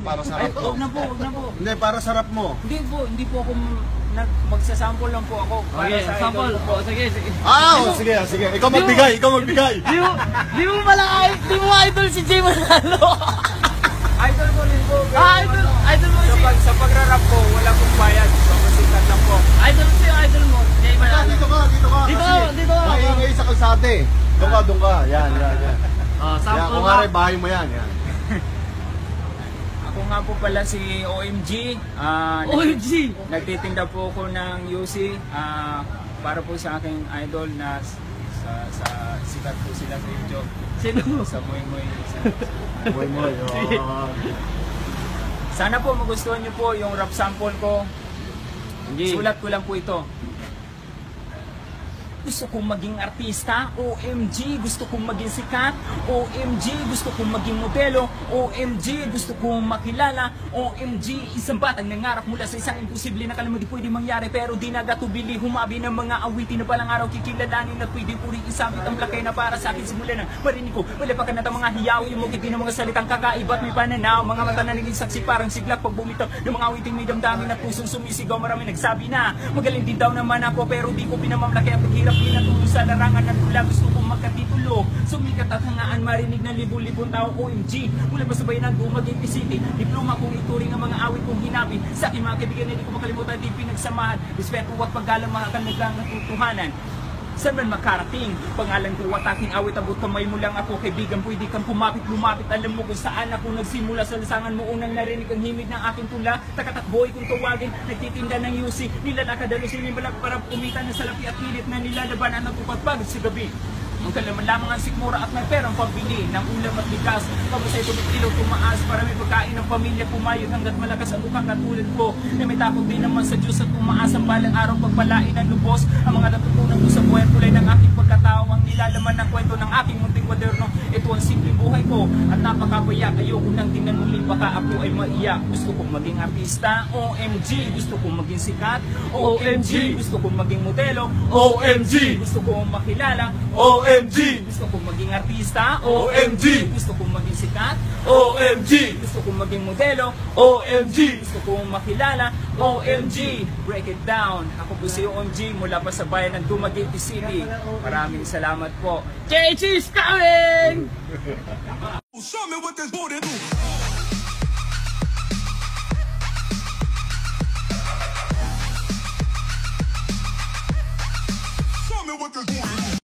para sa harap mo. Huwag na po, huwag na po. Hindi, para sa harap mo. Hindi po ako magsasample lang po ako. Para sa sample. Oh, sige, sige. Sige. Ikaw magbigay. Di mo idol si Jay Manalo. Idol ko rin po. Idol mo si... Sa pagrarap po, wala pong bayad. Pagkasikat lang po. Idol mo, Jay Manalo. Dito ka. Maingay sa kalsate. Doon ka. Yan. Oh, Yan, sample kung ba? nga bahay mo yan. Ako nga po pala si OMG. OMG! Nagtitinda po ako ng UC para po sa aking idol na sa sikat po sila sa YouTube. Sino? Sa Moy. Moy. Sana po magustuhan nyo po yung rap sample ko. Sulat ko lang po ito. Gusto kong maging artista, OMG, gusto kong maging sikat, OMG, gusto kong maging modelo, OMG, gusto kong makilala, OMG, isang batang nangarap mula sa isang imposible na kalaman di pwede mangyari pero di nagatubili, humabi ng mga awitin na balang araw kikilalanin na pwede puri isabit ang lakay na para sa akin simula na marinig ko, palapakan na mga hiyaw, yung mukiti ng mga salitang kakaiba't may pananaw, mga mata na naging saksi parang siglak pag bumitaw ng mga awiting may damdamin at pusong sumisigaw, marami nagsabi na magaling din daw naman ako pero di ko pinamamlaki ang paghirap pinatulong sa larangan ng tula, gusto kong magkatitulo sumikat at hangaan, marinig ng libu-libong tao, OMG, mula pa sa bayan ng Dumaguete City, diploma kong ituring ang mga awit kong hinapin sa aking mga kaibigan na hindi ko makalimutan, di pinagsamahan, respeto at paggalang mga kanaglang natutuhanan. Saan man makarating, pangalan ko at aking awit, abot kamay mo lang ako, kaibigan pwede kang lumapit, alam mo kung saan ako nagsimula, sa lasangan mo unang narinig ang himig ng aking tula, takatakboy kung tawagin, nagtitinda ng UC, nilalakad ang sinimalag para kumita ng salapi at pilit na nilalabanan ng tupatpag sa gabi. Ang kalaman lamang ang sikmura at may perang pambili ng ulam at bigas. Pabusay tumikilaw tumaas para may pagkain ng pamilya pumayod hanggat malakas ang ukang katulad ko. Na may takot din naman sa Diyos at tumaas ang balang araw pagpalain ng lubos. Ang mga natutunan ko sa buhay kulay ng aking pagkatao. Ang nilalaman ng kwento ng aking munting kwaderno. Ito ang simpleng buhay ko at napakabayak. Ayoko nang tingnan muli baka ako ay maiyak. Gusto kong maging artista, OMG. Gusto kong maging sikat, OMG. Gusto kong maging modelo, OMG. Gusto kong makilala, OMG! Gusto kong maging artista, OMG! Gusto kong maging sikat, OMG! Gusto kong maging modelo, OMG! Gusto kong makilala, OMG! Break it down! Ako po si OMG mula pa sa bayan ng Dumaguete City. Maraming salamat po. JG is coming! Show me what this booty do. Show me what this booty do.